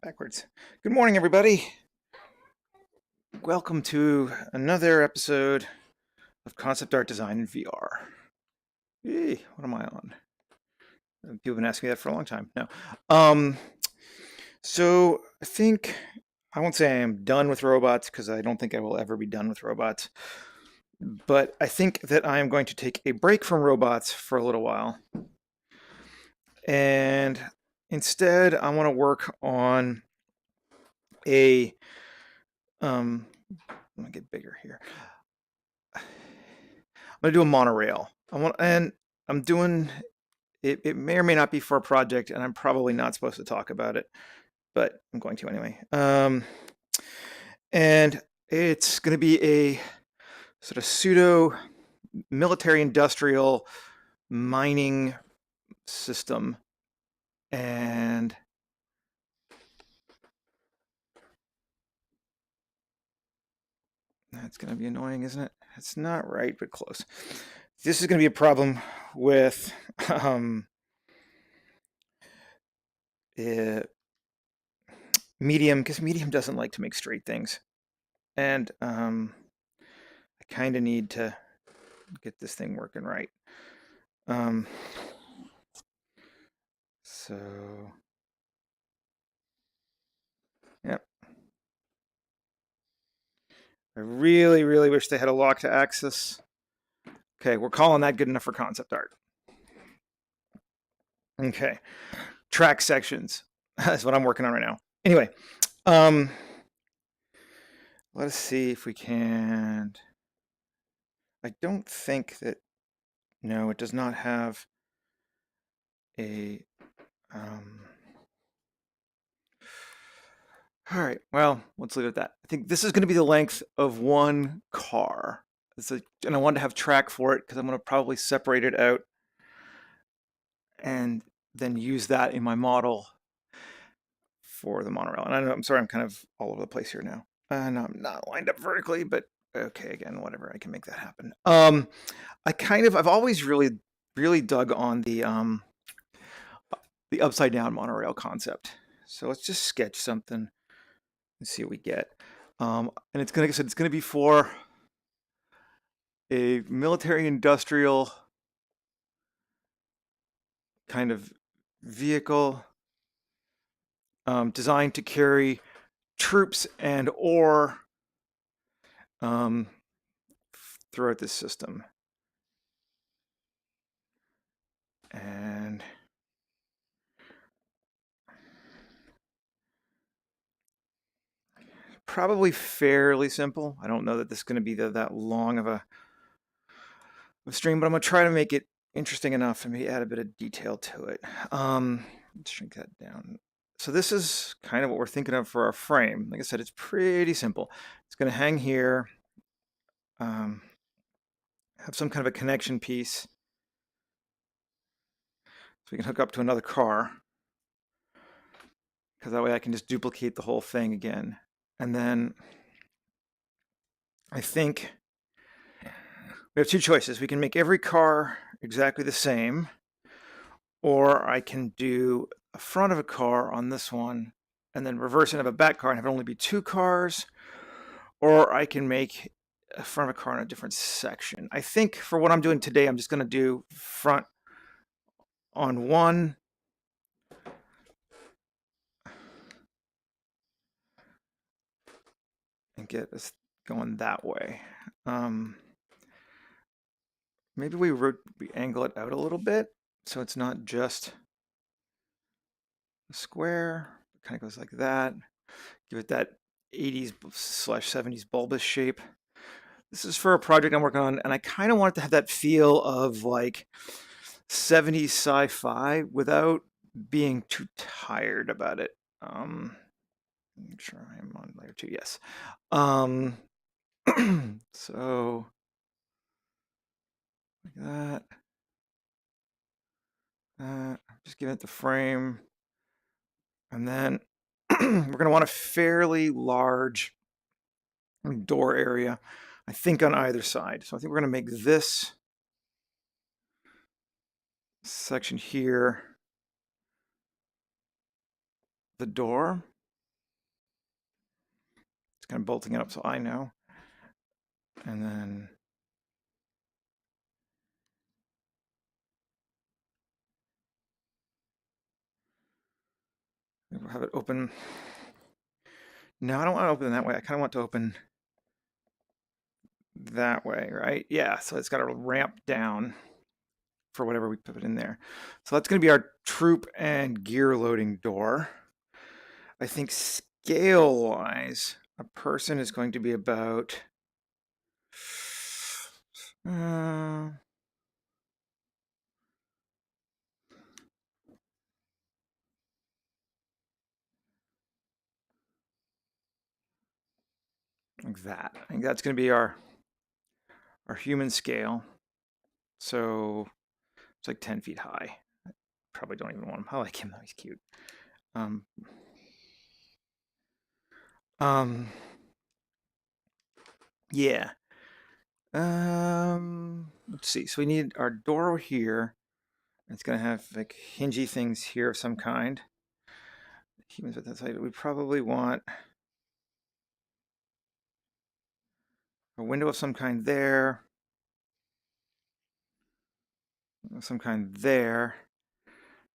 Backwards. Good morning, everybody. Welcome to another episode of Concept Art Design in VR. Hey, what am I on? People have been asking me that for a long time. No. So I think I won't say I am done with robots because I don't think I will ever be done with robots. But I think that I am going to take a break from robots for a little while. And instead, I want to work on a let me get bigger here. I'm gonna do a monorail. I'm doing it. It may or may not be for a project, and I'm probably not supposed to talk about it, but I'm going to anyway. And it's going to be a sort of pseudo military industrial mining system, and that's going to be annoying, isn't it? It's not right, but close. This is going to be a problem with uh, Medium, because Medium doesn't like to make straight things. And I kind of need to get this thing working right. Um, so, yeah. I really, really wish they had a lock to axis. Okay, we're calling that good enough for concept art. Okay, track sections. That's what I'm working on right now. Anyway, let us see if we can. I don't think that. No, it does not have a. All right, well, let's leave it at that. I think this is going to be the length of one car. And I wanted to have track for it because I'm going to probably separate it out and then use that in my model for the monorail. And I know, I'm sorry, I'm kind of all over the place here now. And I'm not lined up vertically, but okay, again, whatever, I can make that happen. I've always really dug on the upside down monorail concept. So let's just sketch something and see what we get. And it's gonna be for a military industrial kind of vehicle designed to carry troops and ore throughout this system. And probably fairly simple. I don't know that this is going to be that long of a stream, but I'm going to try to make it interesting enough and maybe add a bit of detail to it. Let's shrink that down. So this is kind of what we're thinking of for our frame. Like I said, it's pretty simple. It's going to hang here, have some kind of a connection piece, so we can hook up to another car, because that way I can just duplicate the whole thing again. And then I think we have two choices. We can make every car exactly the same, or I can do a front of a car on this one and then reverse it and have a back car and have it only be two cars, or I can make a front of a car in a different section. I think for what I'm doing today, I'm just going to do front on one and get us going that way. Maybe we angle it out a little bit so it's not just a square. It kind of goes like that. Give it that 80s/70s bulbous shape. This is for a project I'm working on, and I kind of want it to have that feel of like 70s sci-fi without being too tired about it. Make sure I am on layer 2. Yes. So like that. Just give it the frame, and then we're going to want a fairly large door area, I think, on either side. So I think we're going to make this section here the door. kind of bolting it up so I know. And then we'll have it open. No, I don't want to open that way. I kind of want to open that way, right? Yeah, so it's got to ramp down for whatever we put in there. So that's going to be our troop and gear loading door. I think scale-wise, a person is going to be about like that. I think that's going to be our human scale. So it's like 10 feet high. I probably don't even want him. I like him though. He's cute. Um, um, yeah. Let's see. So we need our door here. It's going to have like hingy things here of some kind. Humans at that side. We probably want a window of some kind there. Some kind there.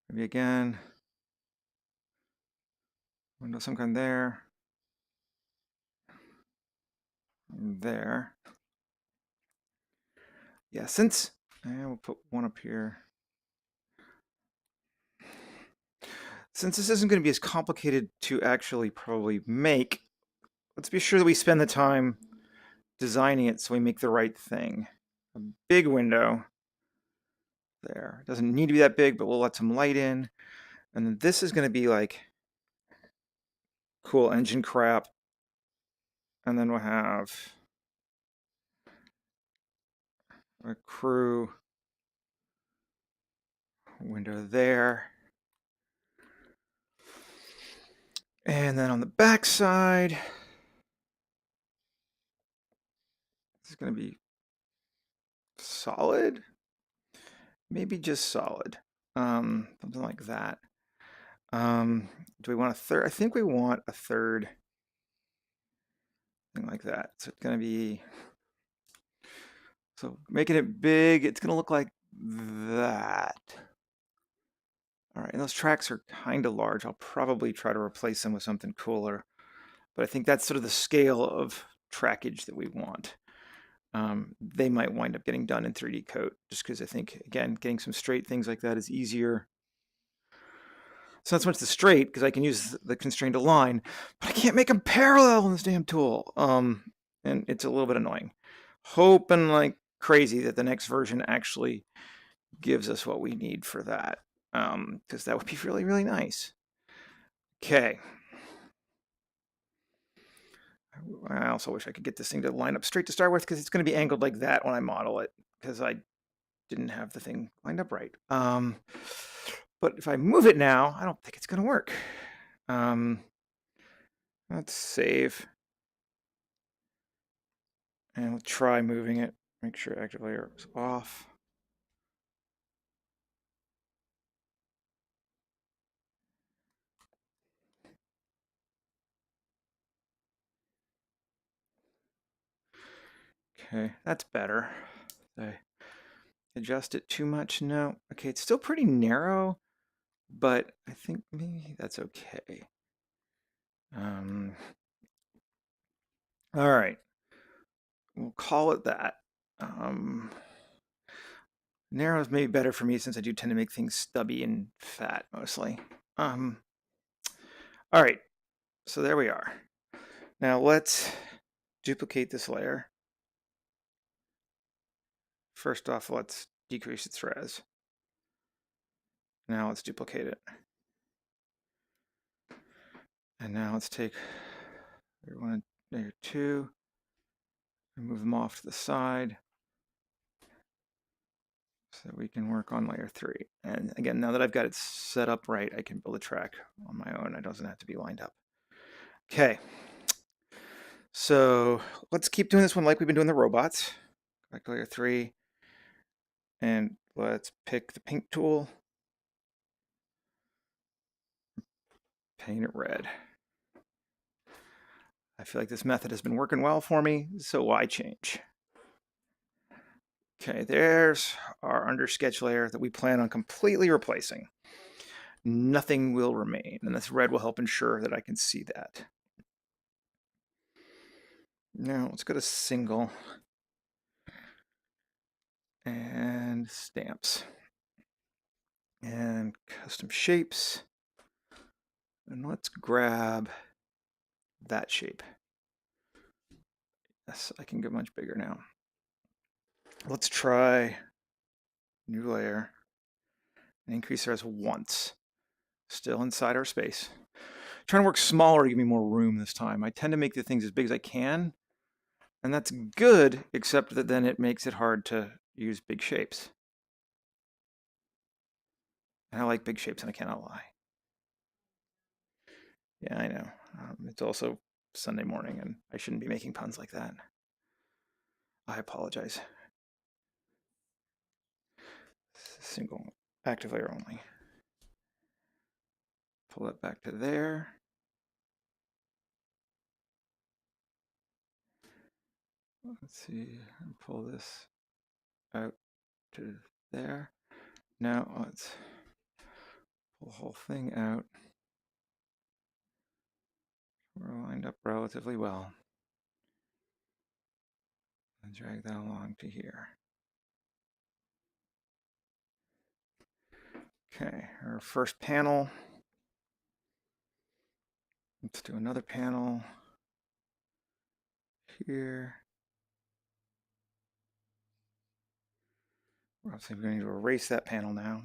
Maybe again. Window of some kind there. There. Yeah, since we'll put one up here. Since this isn't going to be as complicated to actually probably make, let's be sure that we spend the time designing it so we make the right thing. A big window there. It doesn't need to be that big, but we'll let some light in. And then this is going to be like cool engine crap. And then we'll have a crew window there. And then on the back side, this is going to be solid. Maybe just solid. Something like that. Do we want a third? I think we want a third thing like that. So it's going to be, so making it big, it's going to look like that. All right, and those tracks are kind of large. I'll probably try to replace them with something cooler. But I think that's sort of the scale of trackage that we want. They might wind up getting done in 3D Coat just because I think, again, getting some straight things like that is easier. So not so much the straight, because I can use the constraint align, but I can't make them parallel in this damn tool. And it's a little bit annoying. Hoping like crazy that the next version actually gives us what we need for that. Because that would be really, really nice. Okay. I also wish I could get this thing to line up straight to start with, because it's going to be angled like that when I model it, because I didn't have the thing lined up right. But if I move it now, I don't think it's going to work. Let's save. And we'll try moving it. Make sure active layer is off. Okay, that's better. I adjust it too much? No. Okay, it's still pretty narrow, but I think maybe that's okay. All right. We'll call it that. Narrow is maybe better for me since I do tend to make things stubby and fat mostly. All right. So there we are. Now let's duplicate this layer. First off, let's decrease its res. Now let's duplicate it. And now let's take layer 2 and move them off to the side so that we can work on layer 3. And again, now that I've got it set up right, I can build a track on my own. It doesn't have to be lined up. Okay. So let's keep doing this one like we've been doing the robots. Back to layer 3. And let's pick the pink tool. Paint it red. I feel like this method has been working well for me, so why change? Okay, there's our under sketch layer that we plan on completely replacing. Nothing will remain, and this red will help ensure that I can see that. Now let's go to single and stamps and custom shapes, and let's grab that shape. Yes, I can get much bigger now. Let's try new layer and increase ours once. Still inside our space. Trying to work smaller to give me more room this time. I tend to make the things as big as I can, and that's good, except that then it makes it hard to use big shapes. And I like big shapes, and I cannot lie. Yeah, I know. It's also Sunday morning, and I shouldn't be making puns like that. I apologize. Single active layer only. Pull that back to there. Let's see, pull this out to there. Now let's pull the whole thing out. We're lined up relatively well. And drag that along to here. Okay, our first panel. Let's do another panel here. We're obviously going to erase that panel now.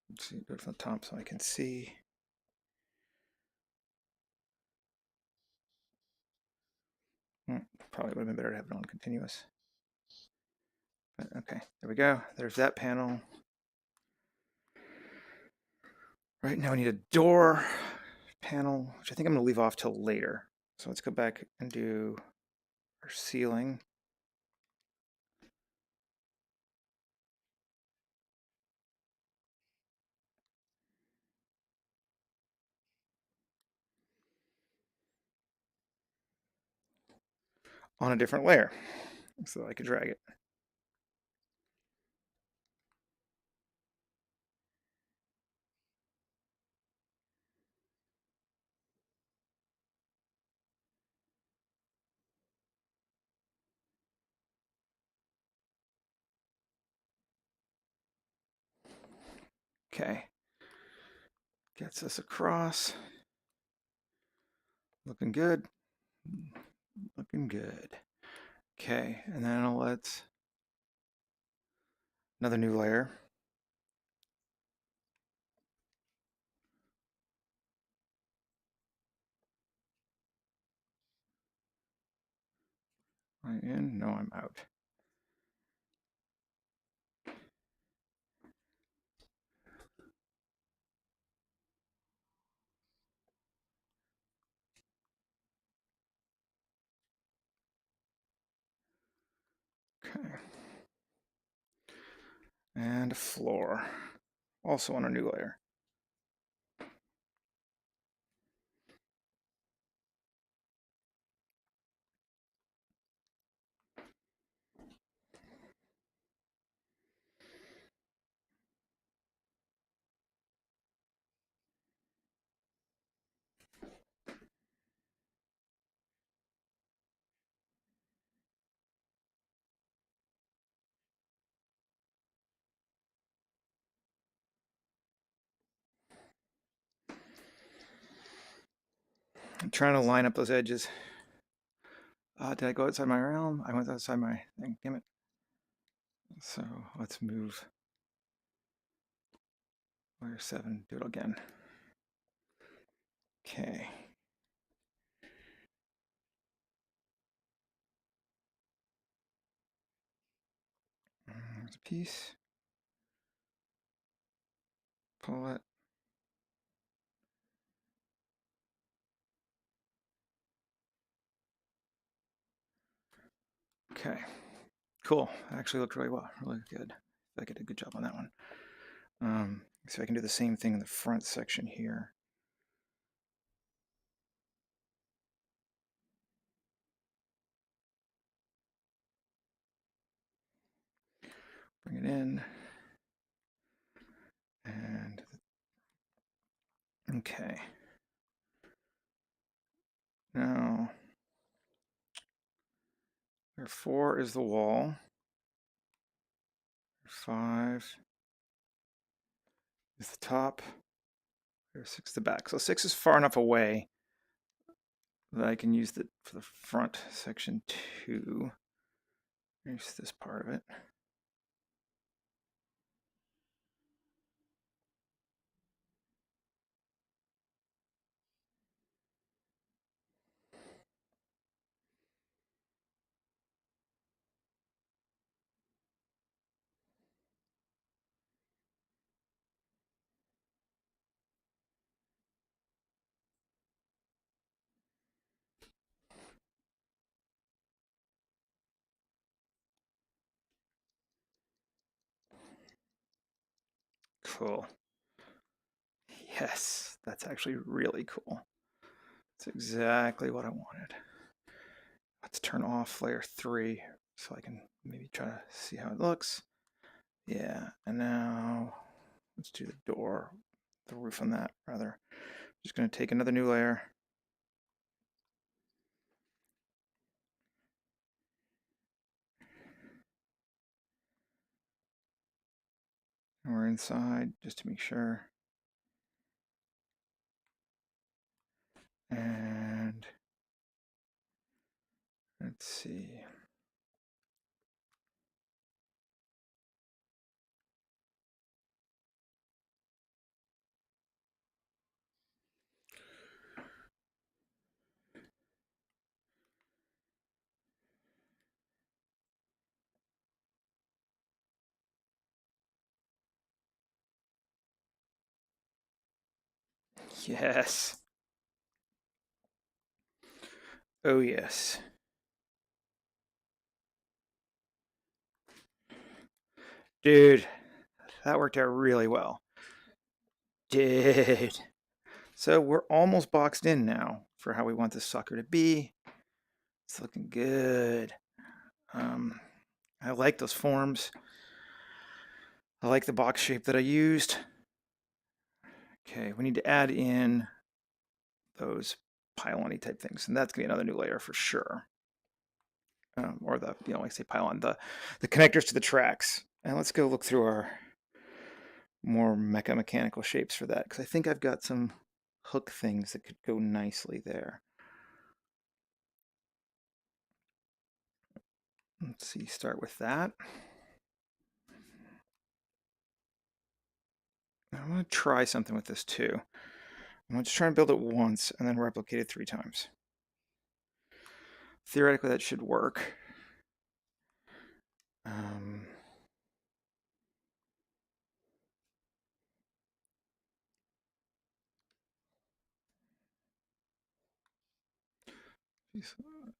Let's see, do it from the top so I can see. Probably would have been better to have it on continuous. But okay, there we go. There's that panel. Right now we need a door panel, which I think I'm going to leave off till later. So let's go back and do our ceiling. On a different layer so I could drag it. Okay, gets us across. Looking good. Looking good. Okay, and then let's another new layer. Am I in? No, I'm out. Okay. And a floor. Also on a new layer. I'm trying to line up those edges. Did I go outside my realm? I went outside my thing. Damn it. So let's move layer 7. Do it again. Okay. There's a piece. Pull it. Okay. Cool. Actually looked really well. Really good. I think I did a good job on that one. So I can do the same thing in the front section here. Bring it in. And okay. Now, layer 4 is the wall. 5 is the top. Layer 6 the back. So 6 is far enough away that I can use it for the front section too. Here's this part of it. Cool. Yes, that's actually really cool. That's exactly what I wanted. Let's turn off layer 3 so I can maybe try to see how it looks. Yeah, and now let's do the door, the roof on that rather. Just going to take another new layer. And we're inside just to make sure. And let's see. Yes. Oh, yes. Dude, that worked out really well. Dude. So we're almost boxed in now for how we want this sucker to be. It's looking good. I like those forms. I like the box shape that I used. Okay, we need to add in those pylon-y type things, and that's gonna be another new layer for sure. Or the, like I say pylon, the connectors to the tracks. And let's go look through our more mechanical shapes for that, because I think I've got some hook things that could go nicely there. Let's see, start with that. I want to try something with this too. I'm going to try and build it once and then replicate it 3 times. Theoretically, that should work.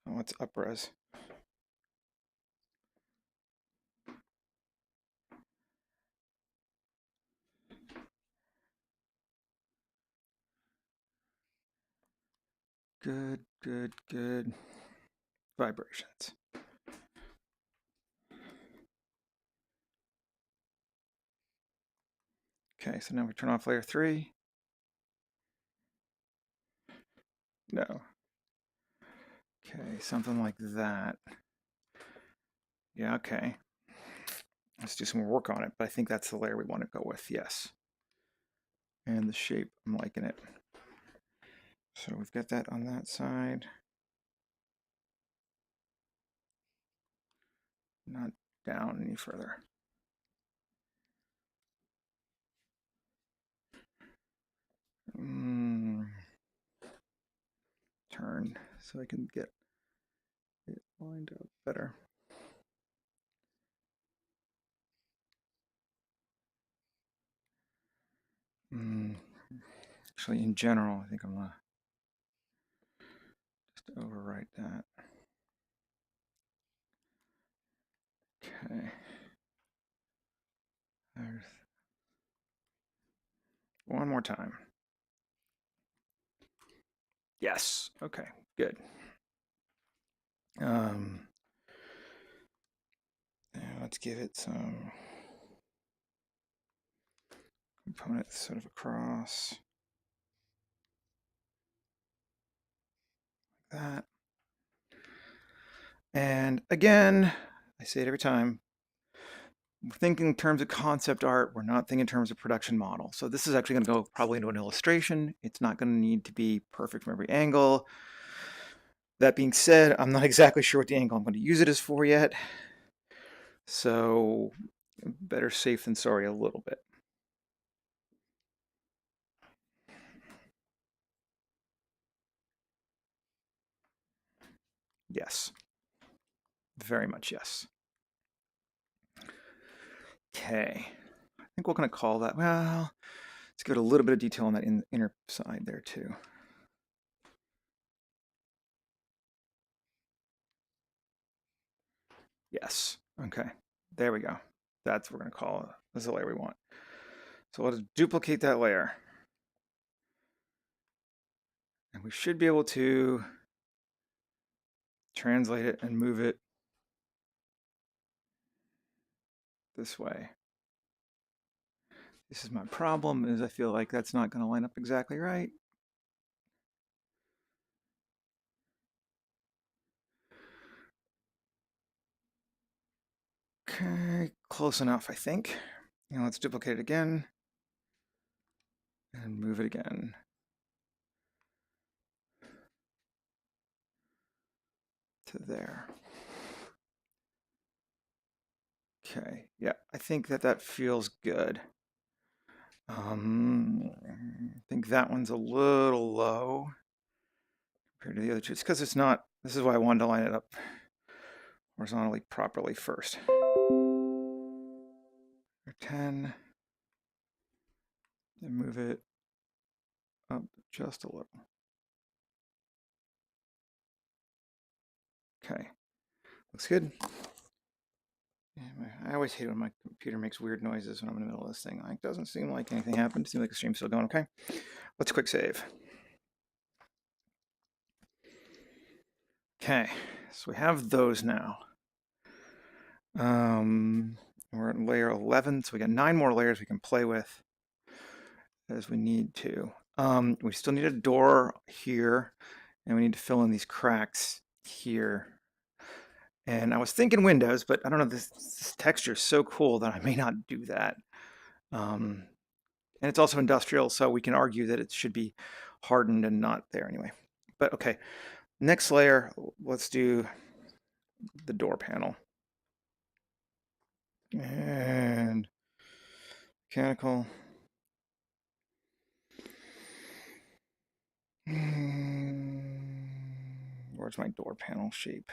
Oh, it's upres. Good, good, good. Vibrations. Okay, so now we turn off layer 3. No. Okay, something like that. Yeah, okay. Let's do some more work on it, but I think that's the layer we want to go with, yes. And the shape, I'm liking it. So we've got that on that side. Not down any further. Turn so I can get it lined up better. Actually, in general, I think I'm gonna just overwrite that. Okay. There's One more time. Yes. Okay, good. Let's give it some components sort of across like that. And again, I say it every time, we're thinking in terms of concept art, we're not thinking in terms of production model. So this is actually going to go probably into an illustration. It's not going to need to be perfect from every angle. That being said, I'm not exactly sure what the angle I'm going to use it as for yet. So better safe than sorry a little bit. Yes. Very much yes. Okay. I think we're going to call that, well, let's give it a little bit of detail on that inner side there too. Yes. Okay. There we go. That's what we're going to call it. This is the layer we want. So let's duplicate that layer. And we should be able to translate it and move it this way. This is my problem, is I feel like that's not going to line up exactly right. Okay, close enough, I think. Now let's duplicate it again and move it again. To there. Okay, yeah, I think that feels good. I think that one's a little low compared to the other two. It's because it's not, this is why I wanted to line it up horizontally properly first. 10, then move it up just a little. Okay, looks good. I always hate when my computer makes weird noises when I'm in the middle of this thing. Like, doesn't seem like anything happened. Seems like the stream's still going okay. Let's quick save. Okay, so we have those now. We're at layer 11, so we got 9 more layers we can play with as we need to. We still need a door here, and we need to fill in these cracks here. And I was thinking windows, but I don't know, this texture is so cool that I may not do that. And it's also industrial, so we can argue that it should be hardened and not there anyway. But okay, next layer, let's do the door panel. And mechanical. Where's my door panel shape?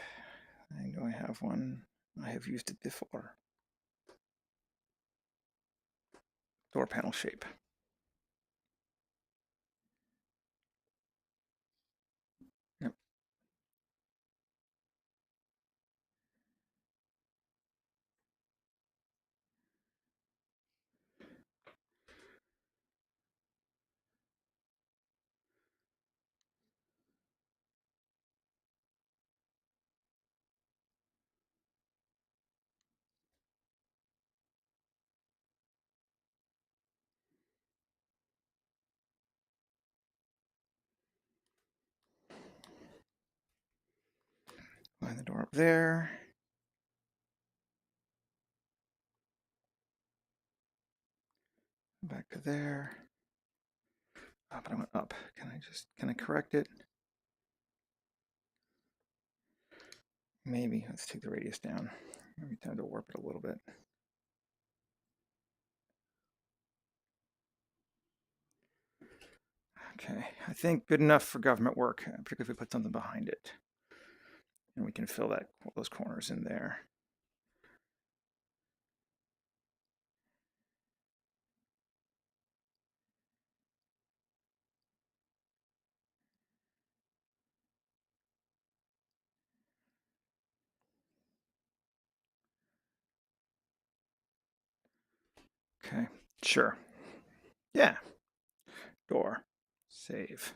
I know I have one. I have used it before. Door panel shape. Yep. Line the door up there. Back to there. Oh, but I went up. Can I correct it? Maybe. Let's take the radius down. Maybe time to warp it a little bit. Okay, I think good enough for government work, particularly if we put something behind it. And we can fill those corners in there. Okay, sure. Yeah, door. Save.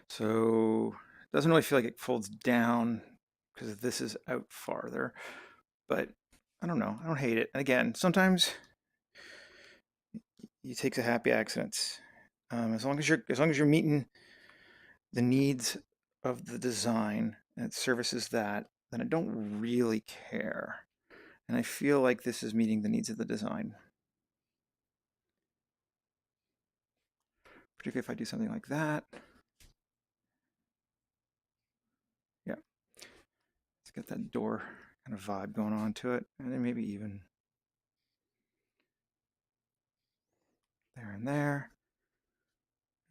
So it doesn't really feel like it folds down because this is out farther, but I don't know. I don't hate it. Again, sometimes you take the happy accidents. As long as you're meeting the needs of the design and it services that, then I don't really care. And I feel like this is meeting the needs of the design. Particularly if I do something like that. Yeah, let's get that door kind of vibe going on to it. And then maybe even there and there.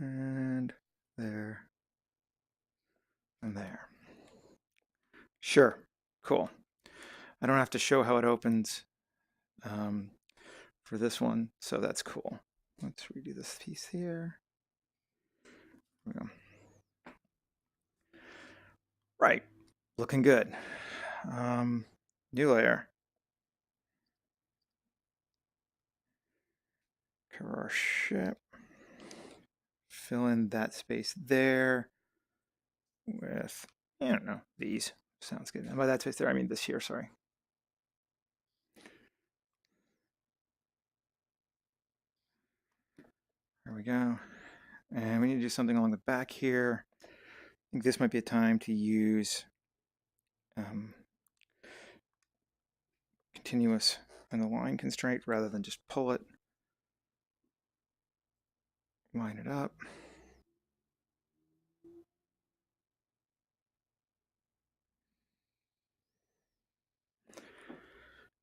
And there and there. Sure, cool. I don't have to show how it opens for this one, so that's cool. Let's redo this piece here. There we go. Right, looking good. New layer. Cover our ship. Fill in that space there with, I don't know, these. Sounds good. And by that space there, I mean this here, sorry. There we go. And we need to do something along the back here. I think this might be a time to use continuous and the line constraint rather than just pull it. Line it up.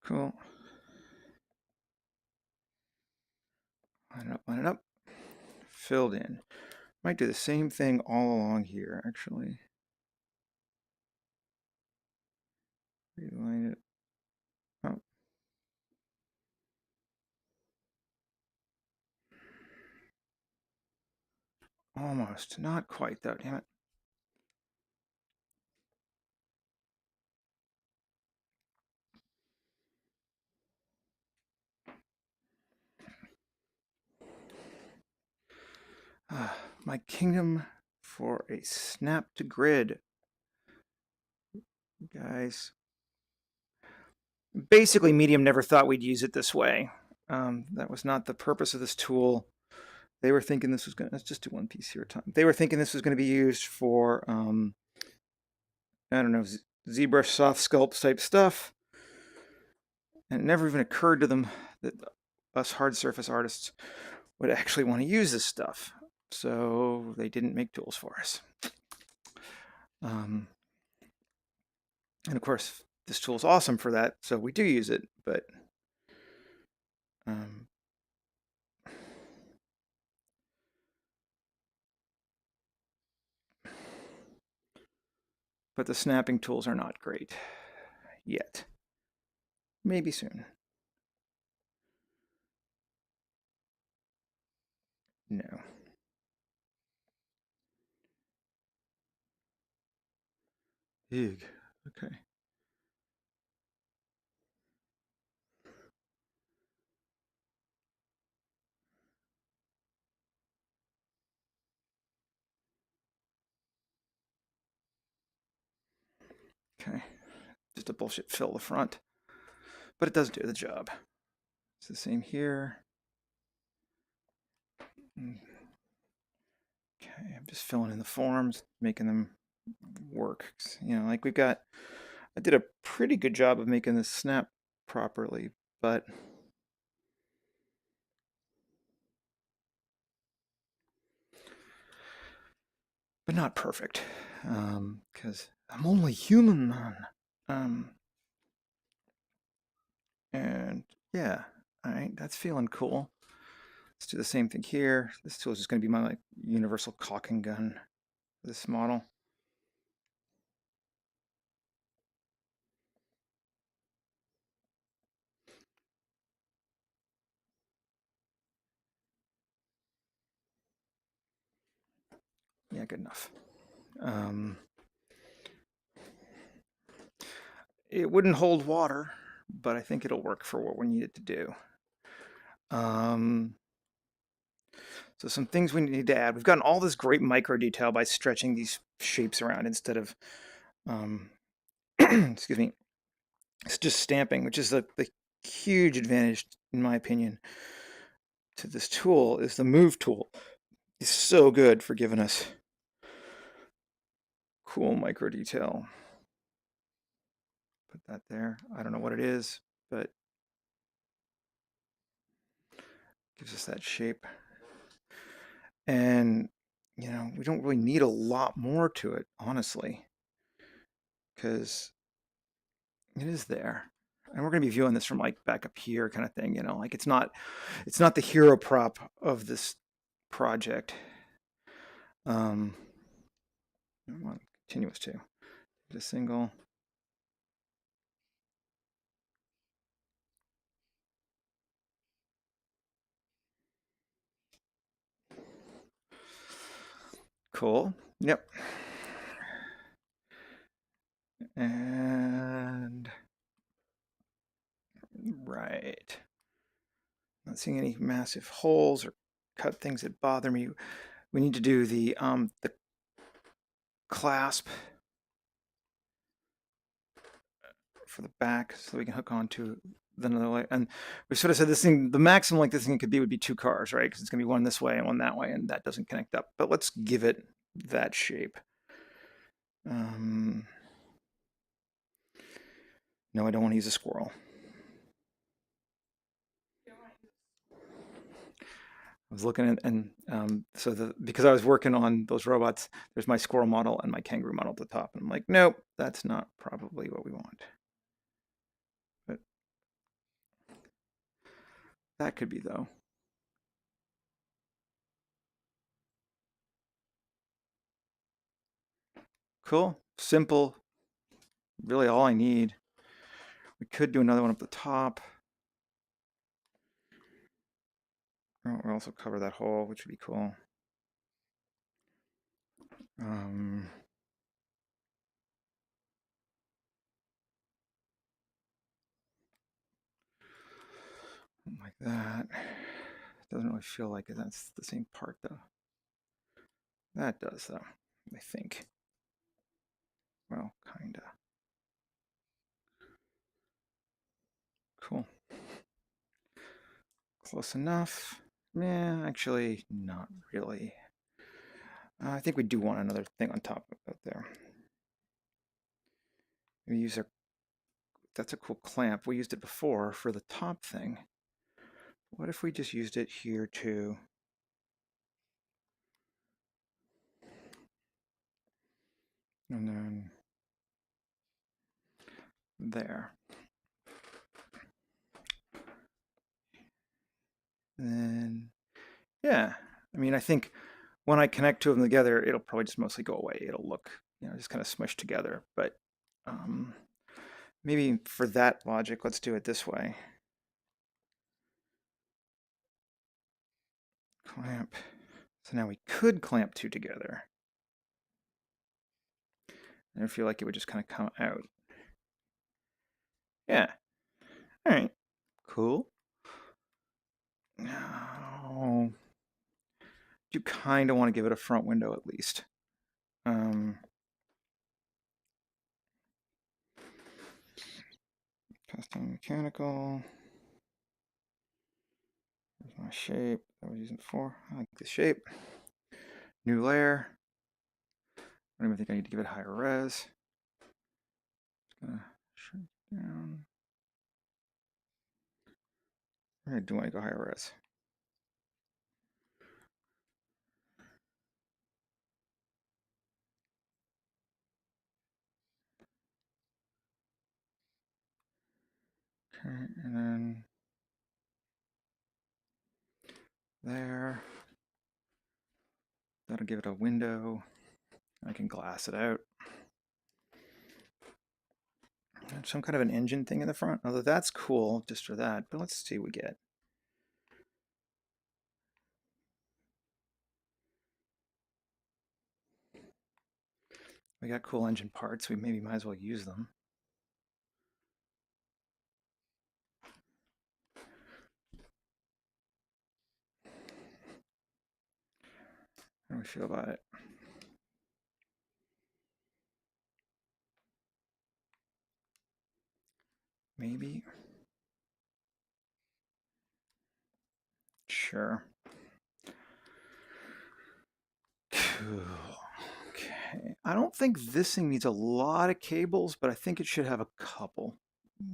Cool. Line it up, line it up. Filled in. Might do the same thing all along here, actually. Reline it up. Almost. Not quite, though, damn it. My kingdom for a snap to grid. Guys. Basically, Medium never thought we'd use it this way. That was not the purpose of this tool. They were thinking this was going to, let's just do one piece here at a time. They were thinking this was going to be used for, I don't know, ZBrush soft sculpt type stuff. And it never even occurred to them that us hard surface artists would actually want to use this stuff. So they didn't make tools for us. And of course, this tool is awesome for that, so we do use it, but the snapping tools are not great yet. Maybe soon. No. Eeg. Okay. Okay. Just a bullshit fill the front. But it does do the job. It's the same here. Okay, I'm just filling in the forms, making them work. You know, like we've got, I did a pretty good job of making this snap properly, but not perfect, because I'm only human, man. And yeah, all right, that's feeling cool. Let's do the same thing here. This tool is just going to be my like universal caulking gun for this model. Yeah, good enough. It wouldn't hold water, but I think it'll work for what we need it to do. Um, so some things we need to add. We've gotten all this great micro detail by stretching these shapes around instead of, um, excuse me, it's just stamping, which is the huge advantage, in my opinion, to this tool is the move tool. It's so good for giving us cool micro detail. Put that there. I don't know what it is, but gives us that shape. And, you know, we don't really need a lot more to it, honestly, because it is there. And we're going to be viewing this from like back up here kind of thing, you know, like it's not the hero prop of this project. I want continuous too. Just single. Cool. Yep. And right. Not seeing any massive holes or cut things that bother me. We need to do the clasp for the back so we can hook onto another way. And we sort of said this thing, the maximum like this thing could be would be 2 cars, right? Because it's going to be one this way and one that way, and that doesn't connect up. But let's give it that shape. No, I don't want to use a squirrel. I was looking at, and so because I was working on those robots, there's my squirrel model and my kangaroo model at the top. And I'm like, nope, that's not probably what we want. But that could be, though. Cool. Simple. Really all I need. We could do another one up the top. We'll also cover that hole, which would be cool. Um, like that. Doesn't really feel like it. That's the same part, though. That does, though, I think. Well, kinda. Cool. Close enough. Yeah, actually, not really. I think we do want another thing on top of there. We use our, that's a cool clamp. We used it before for the top thing. What if we just used it here too? And then there. And then, yeah. I mean, I think when I connect two of them together, it'll probably just mostly go away. It'll look, you know, just kind of smushed together. But maybe for that logic, let's do it this way. Clamp. So now we could clamp two together. And I feel like it would just kind of come out. Yeah. All right. Cool. Now, you kind of want to give it a front window at least. Custom mechanical. There's my shape I was using before. I like the shape. New layer. I don't even think I need to give it higher res. Just gonna shrink down. I do want to go higher res. Okay, and then there. That'll give it a window. I can glass it out. Some kind of an engine thing in the front. Although that's cool just for that. But let's see what we get. We got cool engine parts. We maybe might as well use them. do I feel about it? Maybe. Sure. Cool. Okay. I don't think this thing needs a lot of cables, but I think it should have a couple.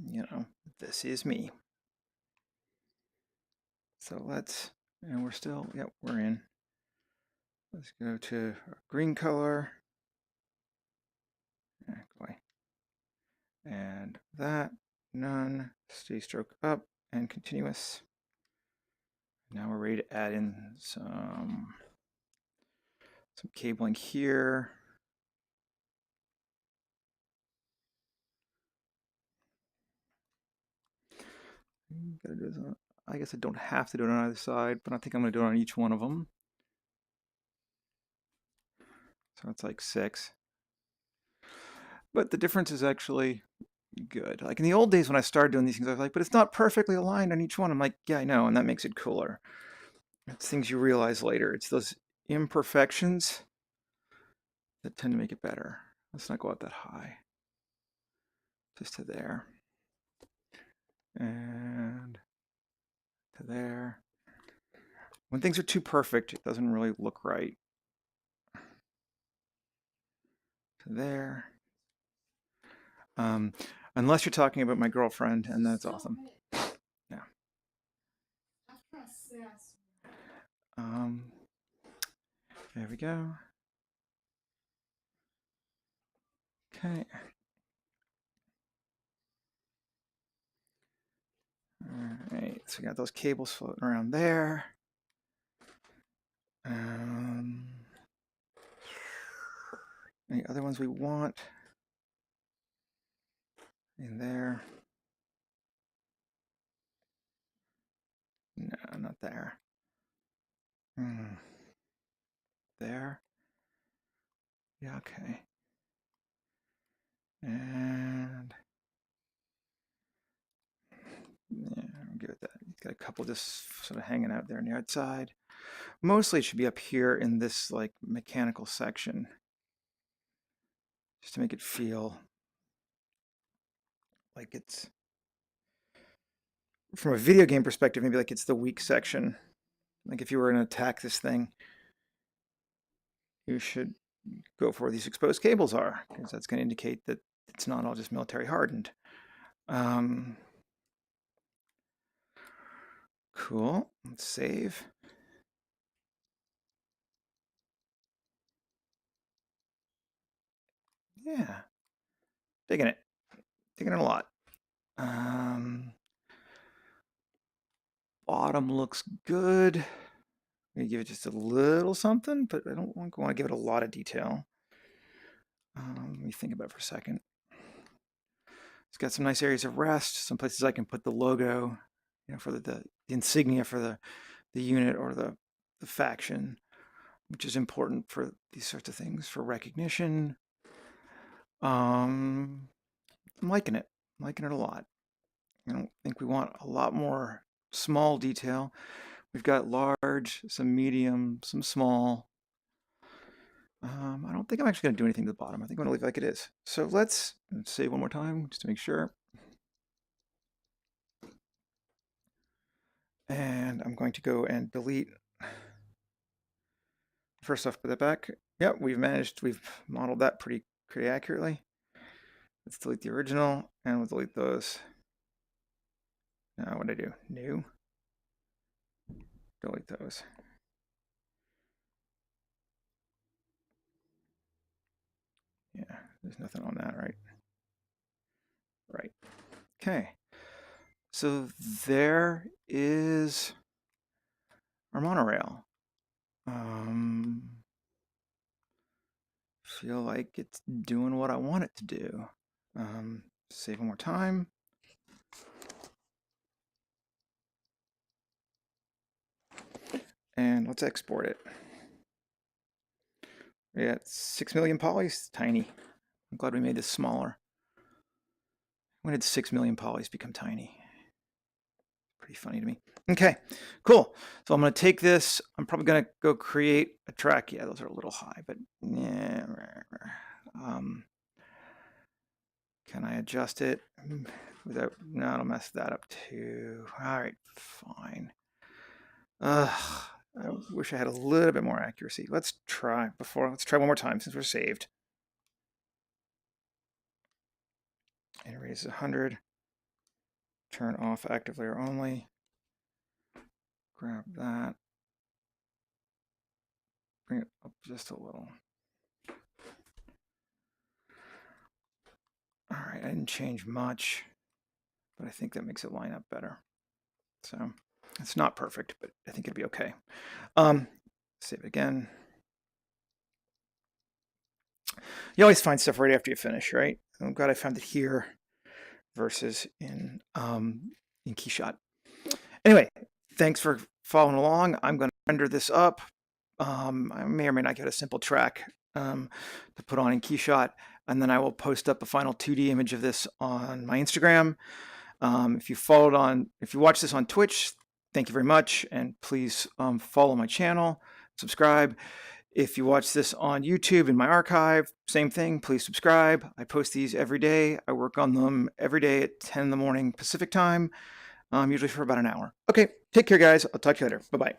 You know, this is me. So let's, and we're still, yep, we're in. Let's go to our green color. Boy. And that, none, stay stroke up and continuous. Now we're ready to add in some cabling here. Gotta do this on, I guess I don't have to do it on either side, but I think I'm gonna do it on each one of them. So it's like 6. But the difference is actually good. Like in the old days when I started doing these things, I was like, but it's not perfectly aligned on each one. I'm like, yeah, I know, and that makes it cooler. It's things you realize later. It's those imperfections that tend to make it better. Let's not go out that high. Just to there. And to there. When things are too perfect, it doesn't really look right. To there. Unless you're talking about my girlfriend, and that's awesome. Yeah. There we go. Okay. All right, so we got those cables floating around there. Any other ones we want in there? No, not there. There. Yeah, okay. And yeah, I'm good with that. You've got a couple just sort of hanging out there on the outside. Mostly it should be up here in this like mechanical section, just to make it feel like it's, from a video game perspective, maybe like it's the weak section. Like if you were going to attack this thing, you should go for where these exposed cables are, because that's going to indicate that it's not all just military hardened. Cool. Let's save. Yeah. Digging it. Digging it a lot. Bottom looks good. I'm going to give it just a little something, but I don't want to give it a lot of detail. Let me think about it for a second. It's got some nice areas of rest, some places I can put the logo, you know, for the insignia for the unit or the faction, which is important for these sorts of things, for recognition. I'm liking it. I'm liking it a lot. I don't think we want a lot more small detail. We've got large, some medium, some small. I don't think I'm actually going to do anything to the bottom. I think I'm going to leave it like it is. So let's save one more time just to make sure. And I'm going to go and delete. First off, put that back. Yep, we've modeled that pretty accurately. Let's delete the original, and we'll delete those. Now what do I do? New. Delete those. Yeah, there's nothing on that, right? Right. Okay. So there is our monorail. Feel like it's doing what I want it to do. Save one more time. And let's export it. Yeah, it's 6 million polys, tiny. I'm glad we made this smaller. When did 6 million polys become tiny? Pretty funny to me. Okay, cool. So I'm going to take this. I'm probably going to go create a track. Yeah, those are a little high, but yeah. Can I adjust it without? No, it'll mess that up too. All right, fine. I wish I had a little bit more accuracy. Let's try one more time since we're saved. And raise 100. Turn off active layer only. Grab that. Bring it up just a little. All right, I didn't change much, but I think that makes it line up better. So it's not perfect, but I think it'll be okay. Save it again. You always find stuff right after you finish, right? I'm glad I found it here versus in KeyShot. Anyway, thanks for following along. I'm going to render this up. I may or may not get a simple track to put on in KeyShot, and then I will post up a final 2D image of this on my Instagram. If you watch this on Twitch, thank you very much, and please follow my channel, subscribe. If you watch this on YouTube in my archive, same thing, please subscribe. I post these every day. I work on them every day at 10 in the morning Pacific time, usually for about an hour. Okay, take care, guys. I'll talk to you later. Bye-bye.